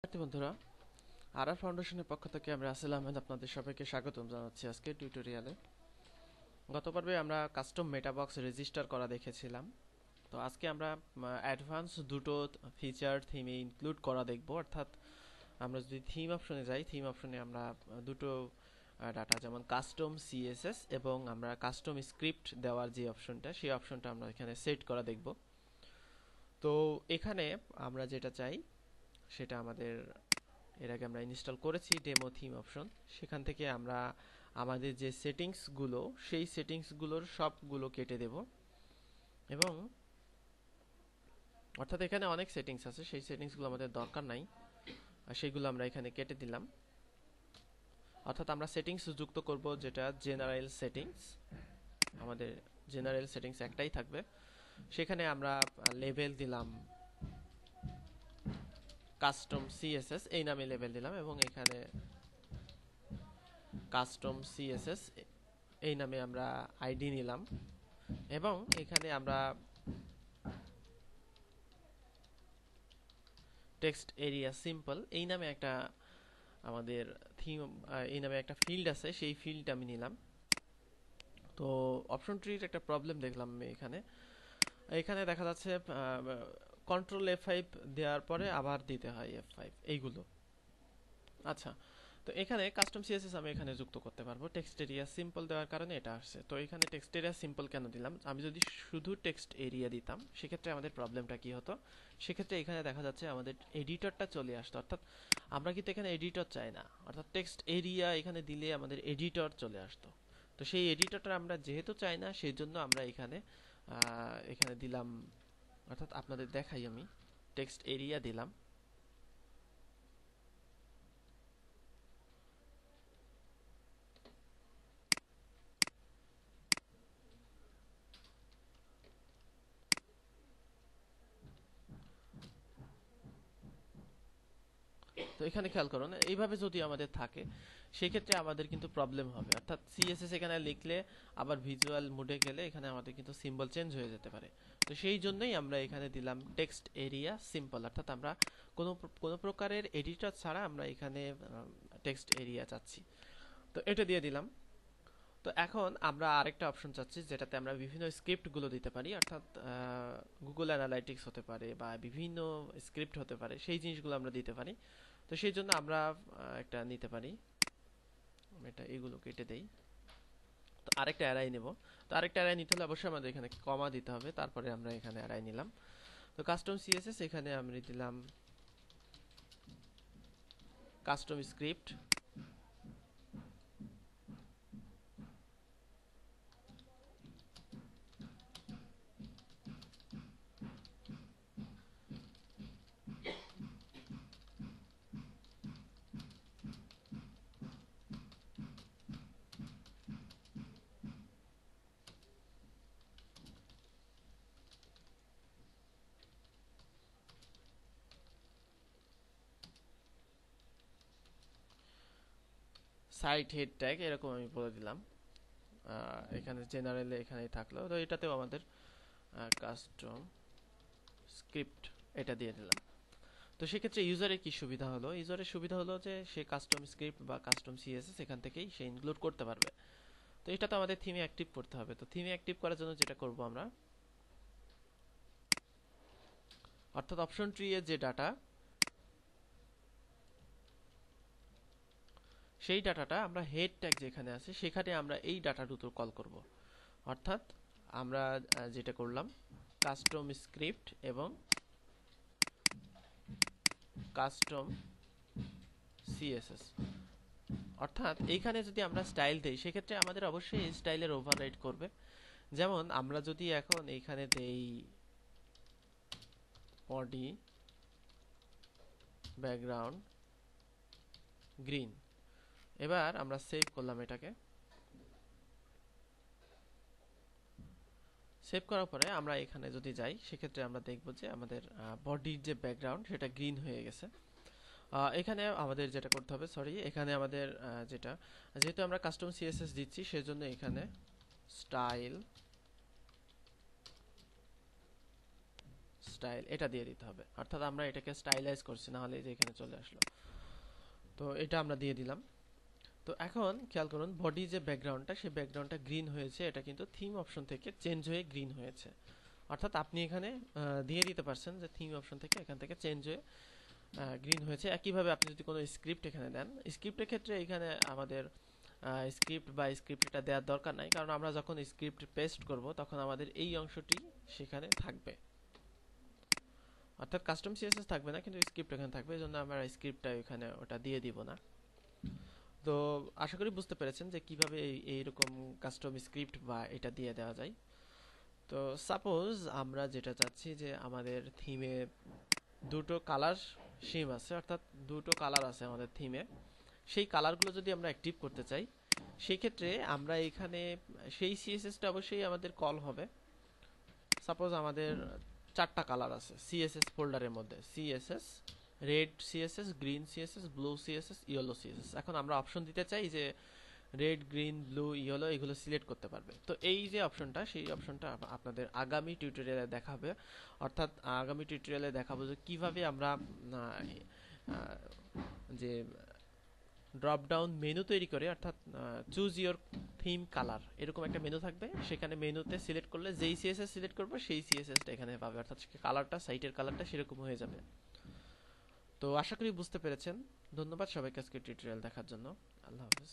শিক্ষার্থী বন্ধুরা, আরআর ফাউন্ডেশনের পক্ষ থেকে আমরা রাসেল আহমেদ আপনাদের সবাইকে স্বাগতম জানাচ্ছি আজকে টিউটোরিয়ালে। গত পর্বে আমরা কাস্টম মেটাবক্স রেজিস্টার করা দেখেছিলাম। তো আজকে আমরা অ্যাডভান্স দুটো ফিচার থিমে ইনক্লুড করা দেখব। অর্থাৎ আমরা যদি থিম অপশনে যাই, থিম অপশনে আমরা দুটো ডাটা, যেমন কাস্টম সিএসএস এবং আমরা কাস্টম স্ক্রিপ্ট দেওয়ার যে অপশনটা, সেই অপশনটা আমরা এখানে সেট করা দেখব। তো এখানে আমরা যেটা চাই সেটা আমাদের এর আগে আমরা ইনস্টল করেছি ডেমো থিম অপশন। সেখান থেকে আমরা আমাদের যে সেটিংসগুলো, সেই সেটিংসগুলোর সবগুলো কেটে দেব এবং অর্থাৎ এখানে অনেক সেটিংস আছে, সেই সেটিংসগুলো আমাদের দরকার নাই, আর সেইগুলো আমরা এখানে কেটে দিলাম। অর্থাৎ আমরা সেটিংস যুক্ত করব যেটা জেনারেল সেটিংস। আমাদের জেনারেল সেটিংস একটাই থাকবে। সেখানে আমরা লেভেল দিলাম কাস্টম সিএসএস, এই নামে লেভেল দিলাম এবং এখানে কাস্টম সিএসএস এই নামে আমরা আইডি নিলাম এবং এখানে আমরা টেক্সট এরিয়া সিম্পল এই নামে একটা আমাদের থিম, এই নামে একটা ফিল্ড আছে, সেই ফিল্ড আমি নিলাম। তো অপশন ট্রির একটা প্রবলেম দেখলাম আমি এখানে। এখানে দেখা যাচ্ছে কন্ট্রোল F5 দেওয়ার পরে আবার দিতে হয় F5 এইগুলো। আচ্ছা, তো এখানে কাস্টম সিএসএস আমি এখানে যুক্ত করতে পারবো। টেক্সট এরিয়া সিম্পল দেওয়ার কারণে এটা আসছে। তো এখানে টেক্সট এরিয়া সিম্পল কেন দিলাম? আমি যদি শুধু টেক্সট এরিয়া দিতাম সেক্ষেত্রে আমাদের প্রবলেমটা কি হতো? সেক্ষেত্রে এখানে দেখা যাচ্ছে আমাদের এডিটরটা চলে আসতো। অর্থাৎ আমরা কিন্তু এখানে এডিটর চাই না, অর্থাৎ টেক্সট এরিয়া এখানে দিলে আমাদের এডিটর চলে আসতো। তো সেই এডিটরটা আমরা যেহেতু চাই না, সেই জন্য আমরা এখানে এখানে দিলাম, অর্থাৎ আপনাদের দেখাই, আমি টেক্সট এরিয়া দিলাম। তো এখানে খেয়াল করুন, এইভাবে যদি আমাদের থাকে সেক্ষেত্রে আমাদের কিন্তু প্রবলেম হবে। অর্থাৎ সিএসএস এখানে লিখলে আবার ভিজুয়াল মোডে গেলে এখানে আমাদের কিন্তু সিম্বল চেঞ্জ হয়ে যেতে পারে। তো সেই জন্যই আমরা এখানে দিলাম টেক্সট এরিয়া সিম্পল, অর্থাৎ আমরা কোনো প্রকারের এডিটর ছাড়া আমরা এখানে টেক্সট এরিয়া চাচ্ছি। তো এটা দিয়ে দিলাম। তো এখন আমরা আরেকটা অপশন চাচ্ছি যেটাতে আমরা বিভিন্ন স্ক্রিপ্টগুলো দিতে পারি। অর্থাৎ গুগল অ্যানালাইটিক্স হতে পারে বা বিভিন্ন স্ক্রিপ্ট হতে পারে, সেই জিনিসগুলো আমরা দিতে পারি। তো সেই জন্য আমরা একটা নিতে পারি, এটা এগুলো কেটে দেই। তো আরেকটা অ্যারাই নেব। তো আরেকটা অ্যারাই নিতে হলে অবশ্যই আমাদের এখানে কমা দিতে হবে, তারপরে আমরা এখানে অ্যারাই নিলাম। তো কাস্টম সিএসএস এখানে আমরা দিলাম custom script, site head tag এরকম আমি বলে দিলাম। এখানে জেনারেলে এখানেই থাকলো। তো এটাতেও আমাদের কাস্টম স্ক্রিপ্ট এটা দিয়ে দিলাম। তো সেক্ষেত্রে ইউজারের কি সুবিধা হলো? ইউজারের সুবিধা হলো যে সে কাস্টম স্ক্রিপ্ট বা কাস্টম সিএসএস এখান থেকেই সে ইনক্লুড করতে পারবে। তো এটা তো আমাদের থিমে অ্যাক্টিভ করতে হবে। তো থিমে অ্যাক্টিভ করার জন্য যেটা করব আমরা, অর্থাৎ অপশন ট্রি এর যে ডাটা, সেই ডাটাটা আমরা হেড ট্যাগ যেখানে আছে সেখানে আমরা এই ডাটা দুটো কল করব। অর্থাৎ আমরা যেটা করলাম কাস্টম স্ক্রিপ্ট এবং কাস্টম সিএসএস। অর্থাৎ এইখানে যদি আমরা স্টাইল দেই সেক্ষেত্রে আমাদের অবশ্যই এই স্টাইলের ওভাররাইড করবে। যেমন আমরা যদি এখন এইখানে দেই বডি ব্যাকগ্রাউন্ড গ্রিন, এবার আমরা সেভ করলাম এটাকে। সেভ করার পরে আমরা এখানে যদি যাই সেক্ষেত্রে আমরা দেখব যে আমাদের বডির যে ব্যাকগ্রাউন্ড সেটা গ্রিন হয়ে গেছে। এখানে আমাদের যেটা করতে হবে, সরি, এখানে আমাদের যেটা, যেহেতু আমরা কাস্টম সিএসএস দিচ্ছি সেজন্য এখানে স্টাইল স্টাইল এটা দিয়ে দিতে হবে, অর্থাৎ আমরা এটাকে স্টাইলাইজ করছি, না হলে এই যে এখানে চলে আসলো। তো এটা আমরা দিয়ে দিলাম। তো এখন খেয়াল করুন বডি যে ব্যাকগ্রাউন্ডটা, সেই ব্যাকগ্রাউন্ডটা গ্রিন হয়েছে, এটা কিন্তু থিম অপশন থেকে চেঞ্জ হয়ে গ্রিন হয়েছে। অর্থাৎ আপনি এখানে দিয়ে দিতে পারছেন যে থিম অপশন থেকে এখান থেকে চেঞ্জ হয়ে গ্রিন হয়েছে। একইভাবে আপনি যদি কোনো স্ক্রিপ্ট এখানে দেন, স্ক্রিপ্টের ক্ষেত্রে এখানে আমাদের স্ক্রিপ্ট বা স্ক্রিপ্ট এটা দেওয়ার দরকার নাই, কারণ আমরা যখন স্ক্রিপ্ট পেস্ট করব তখন আমাদের এই অংশটি সেখানে থাকবে, অর্থাৎ কাস্টম সিএসএস থাকবে না, কিন্তু স্ক্রিপ্ট এখানে থাকবে, এই জন্য আমরা স্ক্রিপ্টটা এখানে ওটা দিয়ে দিব না। তো আশা করি বুঝতে পেরেছেন যে কিভাবে এইরকম কাস্টম স্ক্রিপ্ট বা এটা দিয়ে দেওয়া যায়। তো সাপোজ আমরা যেটা চাচ্ছি যে আমাদের থিমে দুটো কালার সেম আছে, অর্থাৎ দুটো কালার আছে আমাদের থিমে, সেই কালারগুলো যদি আমরা অ্যাক্টিভ করতে চাই, সেই ক্ষেত্রে আমরা এখানে সেই সিএসএসটা অবশ্যই আমাদের কল হবে। সাপোজ আমাদের চারটা কালার আছে সিএসএস ফোল্ডারের মধ্যে, CSS red CSS, green CSS, blue CSS, yellow CSS. এখন আমরা অপশন দিতে চাই যে রেড, গ্রিন, ব্লু, ইয়েলো এগুলো সিলেক্ট করতে পারবে। তো এই যে অপশনটা, সেই অপশনটা আপনাদের আগামী টিউটোরিয়ালে দেখাবে, অর্থাৎ আগামী টিউটোরিয়ালে দেখাবো যে কিভাবে আমরা যে ড্রপ ডাউন মেনু তৈরি করে, অর্থাৎ চুজ ইওর থিম কালার এরকম একটা মেনু থাকবে, সেখানে মেনুতে সিলেক্ট করলে যেই সিএসএস সিলেক্ট করবে সেই সিএসএসটা এখানে পাবে, অর্থাৎ কালারটা, সাইটের কালারটা সেরকম হয়ে যাবে। তো আশা করি বুঝতে পেরেছেন। ধন্যবাদ সবাইকে আজকে টিউটোরিয়াল দেখার জন্য। আল্লাহ হাফেজ।